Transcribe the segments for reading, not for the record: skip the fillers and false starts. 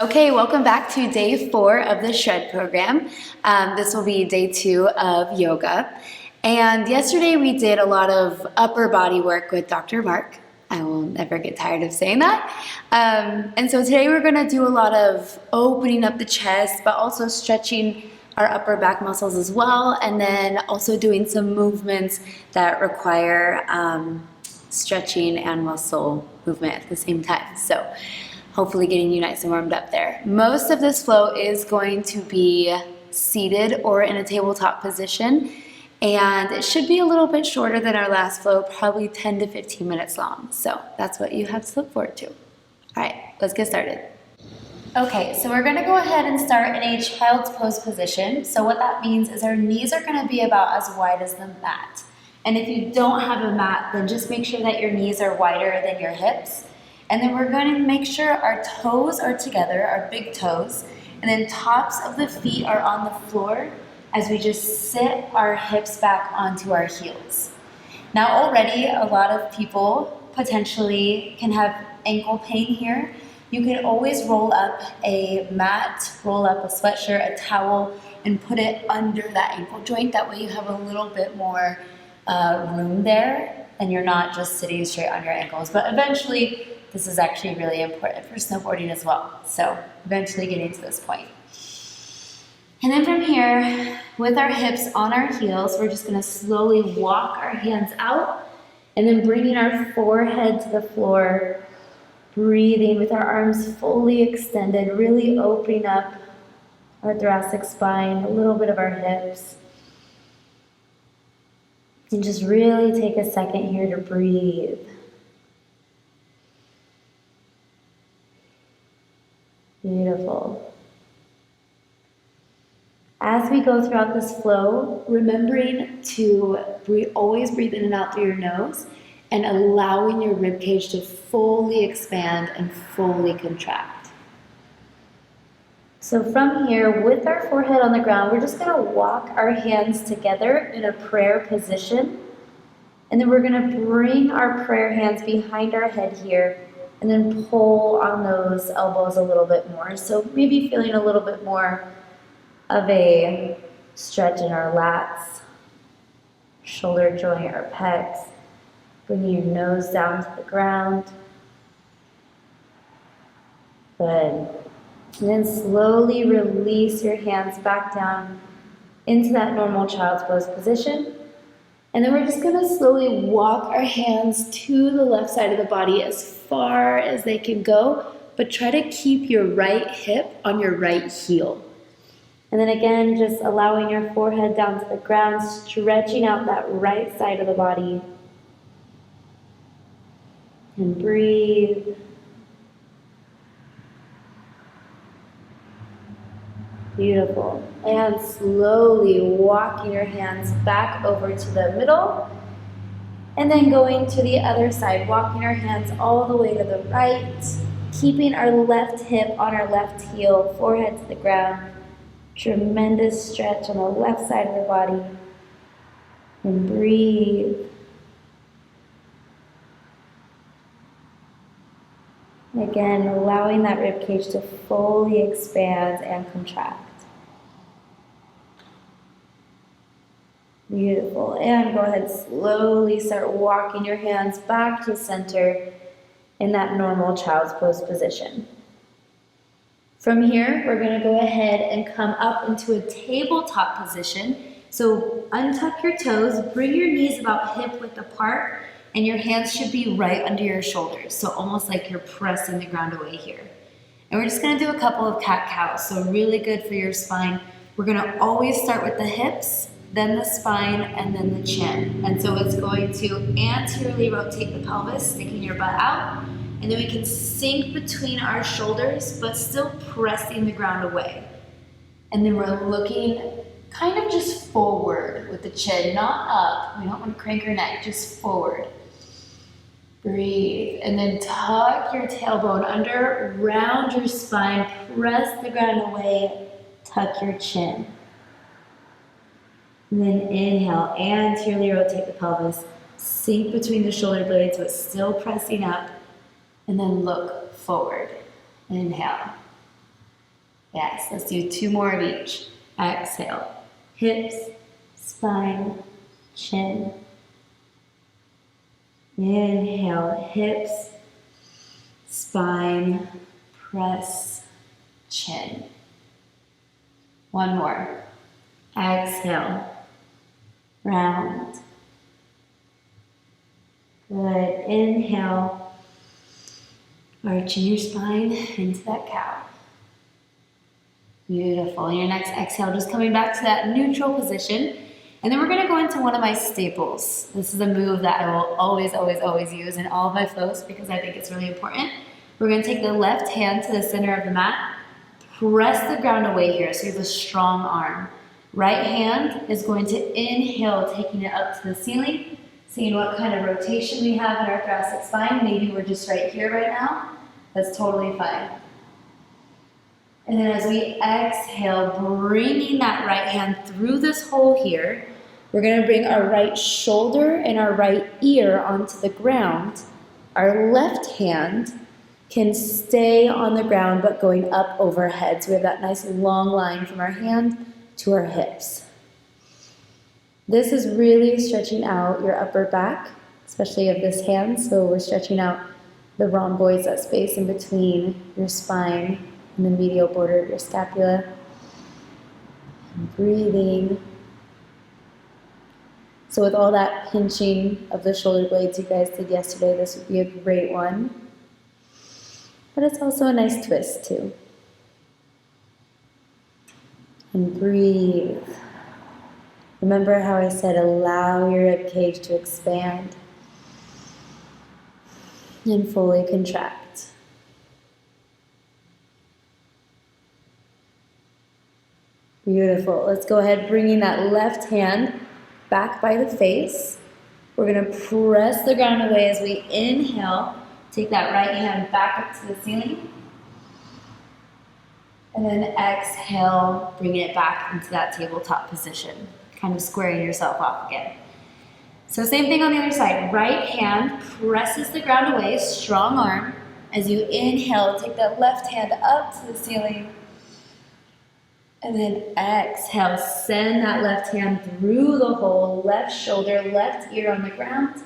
Okay, welcome back to day 4 of the Shred program. This will be day 2 of yoga. And yesterday we did a lot of upper body work with Dr. Mark. I will never get tired of saying that. And so today we're gonna do a lot of opening up the chest, but also stretching our upper back muscles as well. And then also doing some movements that require stretching and muscle movement at the same time. So hopefully getting you nice and warmed up there. Most of this flow is going to be seated or in a tabletop position, and it should be a little bit shorter than our last flow, probably 10 to 15 minutes long. So that's what you have to look forward to. All right, let's get started. Okay, so we're gonna go ahead and start in a child's pose position. So what that means is our knees are gonna be about as wide as the mat. And if you don't have a mat, then just make sure that your knees are wider than your hips. And then we're going to make sure our toes are together, our big toes, and then tops of the feet are on the floor as we just sit our hips back onto our heels. Now already a lot of people potentially can have ankle pain here. You can always roll up a mat, roll up a sweatshirt, a towel, and put it under that ankle joint. That way you have a little bit more room there and you're not just sitting straight on your ankles. But eventually, this is actually really important for snowboarding as well. So eventually getting to this point. And then from here, with our hips on our heels, we're just gonna slowly walk our hands out and then bringing our forehead to the floor, breathing with our arms fully extended, really opening up our thoracic spine, a little bit of our hips. And just really take a second here to breathe. Beautiful. As we go throughout this flow, remembering to always breathe in and out through your nose and allowing your ribcage to fully expand and fully contract. So from here, with our forehead on the ground, we're just gonna walk our hands together in a prayer position. And then we're gonna bring our prayer hands behind our head here and then pull on those elbows a little bit more. So maybe feeling a little bit more of a stretch in our lats, shoulder joint, our pecs. Bringing your nose down to the ground. Good. And then slowly release your hands back down into that normal child's pose position. And then we're just gonna slowly walk our hands to the left side of the body as far as they can go, but try to keep your right hip on your right heel. And then again, just allowing your forehead down to the ground, stretching out that right side of the body. And breathe. Beautiful. And slowly walking your hands back over to the middle. And then going to the other side, walking our hands all the way to the right, keeping our left hip on our left heel, forehead to the ground. Tremendous stretch on the left side of the body. And breathe. Again, allowing that ribcage to fully expand and contract. Beautiful. And go ahead, slowly start walking your hands back to center in that normal child's pose position. From here, we're going to go ahead and come up into a tabletop position. So untuck your toes, bring your knees about hip width apart, and your hands should be right under your shoulders. So almost like you're pressing the ground away here. And we're just going to do a couple of cat-cows. So really good for your spine. We're going to always start with the hips, then the spine, and then the chin. And so it's going to anteriorly rotate the pelvis, sticking your butt out. And then we can sink between our shoulders, but still pressing the ground away. And then we're looking kind of just forward with the chin, not up. We don't want to crank your neck, just forward. Breathe. And then tuck your tailbone under, round your spine, press the ground away, tuck your chin. And then inhale, anteriorly rotate the pelvis, sink between the shoulder blades so it's still pressing up, and then look forward. Inhale. Yes, let's do 2 more of each. Exhale, hips, spine, chin. Inhale, hips, spine, press, chin. 1 more. Exhale, round. Good. Inhale, arching your spine into that cow. Beautiful. Your next exhale, just coming back to that neutral position. And then we're going to go into one of my staples. This is a move that I will always, always, always use in all of my flows because I think it's really important. We're going to take the left hand to the center of the mat, press the ground away here so you have a strong arm. Right hand is going to inhale, taking it up to the ceiling, seeing what kind of rotation we have in our thoracic spine. Maybe we're just right here right now. That's totally fine. And then as we exhale, bringing that right hand through this hole here, we're going to bring our right shoulder and our right ear onto the ground. Our left hand can stay on the ground but going up overhead. So we have that nice long line from our hand to our hips. This is really stretching out your upper back, especially of this hand. So we're stretching out the rhomboids, that space in between your spine and the medial border of your scapula. And breathing. So with all that pinching of the shoulder blades you guys did yesterday, this would be a great one. But it's also a nice twist too. And breathe. Remember how I said allow your rib cage to expand and fully contract. Beautiful. Let's go ahead, bringing that left hand back by the face. We're going to press the ground away as we inhale. Take that right hand back up to the ceiling. And then exhale, bringing it back into that tabletop position. Kind of squaring yourself off again. So same thing on the other side. Right hand presses the ground away, strong arm. As you inhale, take that left hand up to the ceiling. And then exhale, send that left hand through the hole, left shoulder, left ear on the ground.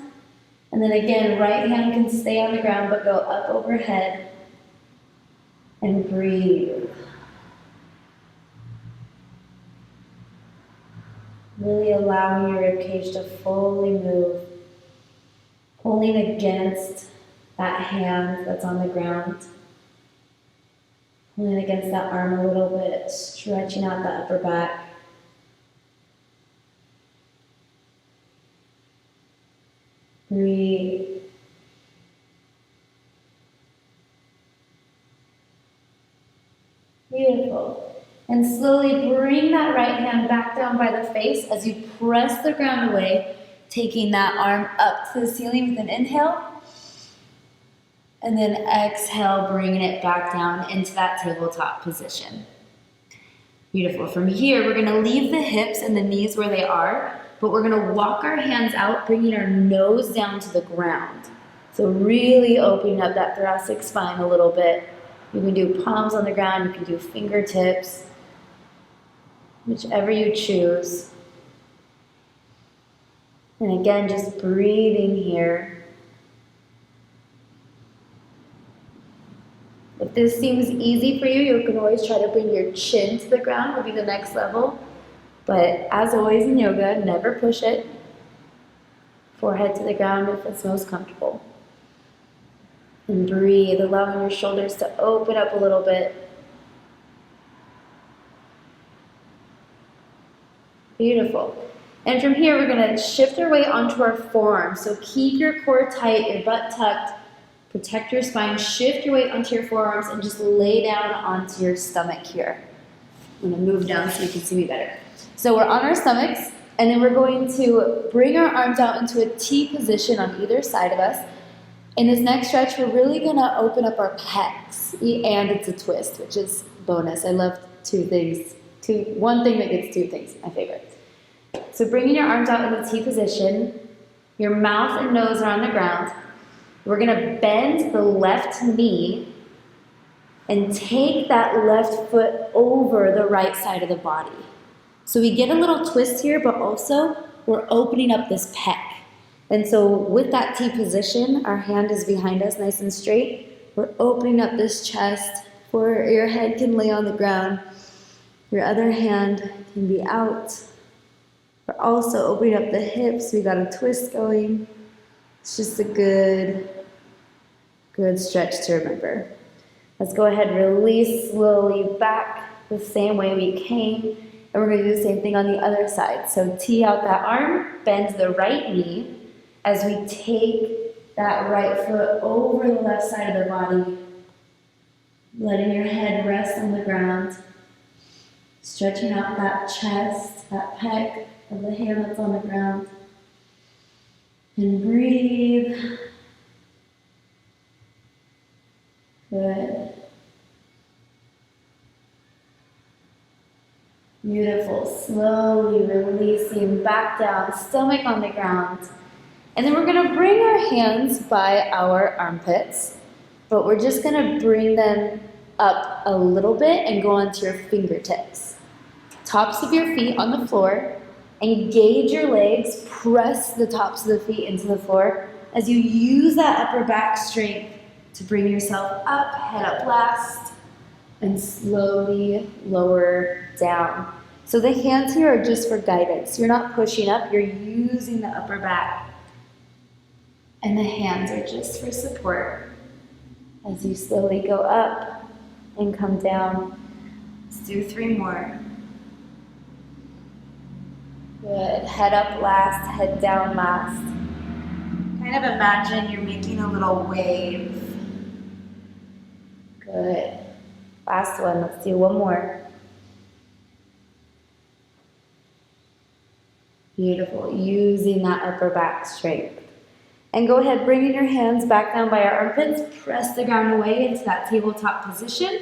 And then again, right hand can stay on the ground but go up overhead. And breathe. Really allowing your ribcage to fully move. Pulling against that hand that's on the ground. Pulling against that arm a little bit, stretching out the upper back. Breathe. Beautiful. And slowly bring that right hand back down by the face as you press the ground away, taking that arm up to the ceiling with an inhale. And then exhale, bringing it back down into that tabletop position. Beautiful. From here, we're going to leave the hips and the knees where they are, but we're going to walk our hands out, bringing our nose down to the ground. So really opening up that thoracic spine a little bit. You can do palms on the ground, you can do fingertips, whichever you choose. And again, just breathing here. If this seems easy for you, you can always try to bring your chin to the ground, would be the next level. But as always in yoga, never push it. Forehead to the ground if it's most comfortable. And breathe, allowing your shoulders to open up a little bit. Beautiful. And from here, we're going to shift our weight onto our forearms. So keep your core tight, your butt tucked. Protect your spine, shift your weight onto your forearms, and just lay down onto your stomach here. I'm going to move down so you can see me better. So we're on our stomachs, and then we're going to bring our arms out into a T position on either side of us. In this next stretch, we're really going to open up our pecs, and it's a twist, which is bonus. I love two things. One thing that gets two things, my favorite. So bringing your arms out in the T position, your mouth and nose are on the ground. We're going to bend the left knee And take that left foot over the right side of the body. So we get a little twist here, but also we're opening up this pec. And so with that T position, our hand is behind us nice and straight. We're opening up this chest where your head can lay on the ground. Your other hand can be out. We're also opening up the hips. We got a twist going. It's just a good stretch to remember. Let's go ahead and release slowly back the same way we came. And we're going to do the same thing on the other side. So tee out that arm, bend the right knee as we take that right foot over the left side of the body, letting your head rest on the ground, stretching out that chest, that pec of the hand that's on the ground. And breathe. Good. Beautiful. Slowly releasing back down, stomach on the ground. And then we're going to bring our hands by our armpits, but we're just going to bring them up a little bit and go onto your fingertips. Tops of your feet on the floor. Engage your legs. Press the tops of the feet into the floor as you use that upper back strength to bring yourself up, head up last, and slowly lower down. So the hands here are just for guidance. You're not pushing up, you're using the upper back. And the hands are just for support as you slowly go up and come down. Let's do 3 more. Good. Head up last, head down last. Kind of imagine you're making a little wave. Good. Last one. Let's do 1 more. Beautiful. Using that upper back strength. And go ahead, bringing your hands back down by our armpits. Press the ground away into that tabletop position.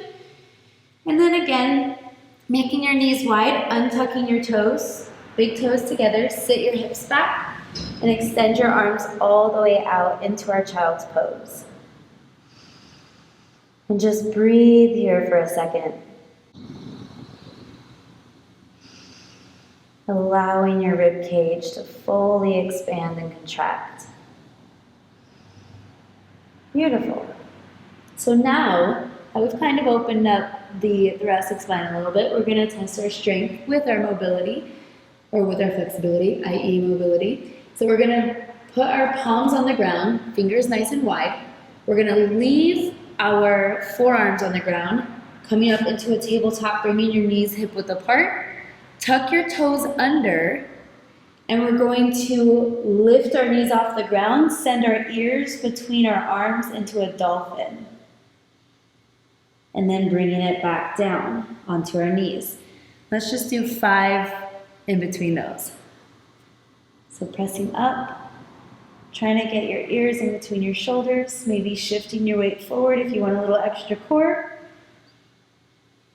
And then again, making your knees wide, untucking your toes. Big toes together. Sit your hips back. And extend your arms all the way out into our child's pose. And just breathe here for a second. Allowing your rib cage to fully expand and contract. Beautiful. So now we've kind of opened up the thoracic spine a little bit. We're going to test our strength with our mobility, or with our flexibility, i.e. mobility. So we're going to put our palms on the ground, fingers nice and wide. We're going to leave our forearms on the ground, coming up into a tabletop, bringing your knees hip width apart. Tuck your toes under, and we're going to lift our knees off the ground, send our ears between our arms into a dolphin. And then bringing it back down onto our knees. Let's just do 5 in between those. So pressing up, trying to get your ears in between your shoulders, maybe shifting your weight forward if you want a little extra core.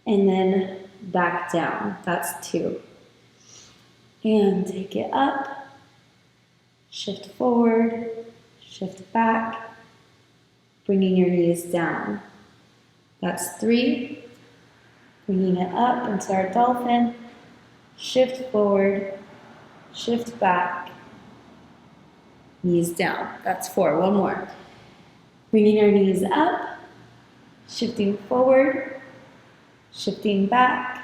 And then back down. That's 2. And take it up, shift forward, shift back, bringing your knees down. That's 3. Bringing it up into our dolphin, shift forward, shift back, knees down. That's 4. 1 more. Bringing our knees up, shifting forward, shifting back,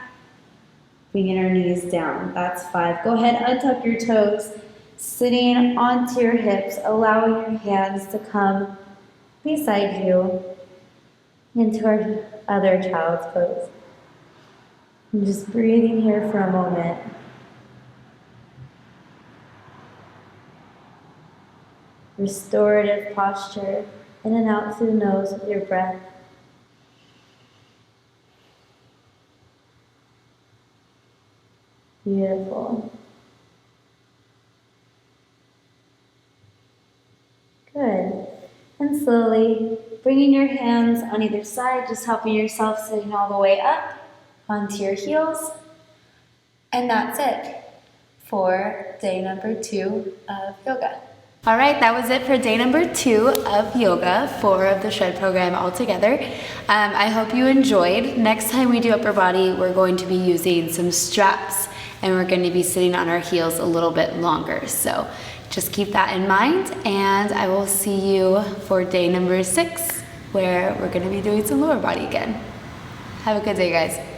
bringing our knees down. That's 5. Go ahead, untuck your toes, sitting onto your hips, allowing your hands to come beside you into our other child's pose. And just breathing here for a moment. Restorative posture, in and out through the nose with your breath. Beautiful. Good. And slowly bringing your hands on either side, just helping yourself sitting all the way up onto your heels. And that's it for day number 2 of yoga. All right, that was it for day number 2 of yoga, 4 of the shred program altogether. I hope you enjoyed. Next time we do upper body, we're going to be using some straps and we're going to be sitting on our heels a little bit longer. So just keep that in mind, and I will see you for day number 6, where we're going to be doing some lower body again. Have a good day, guys.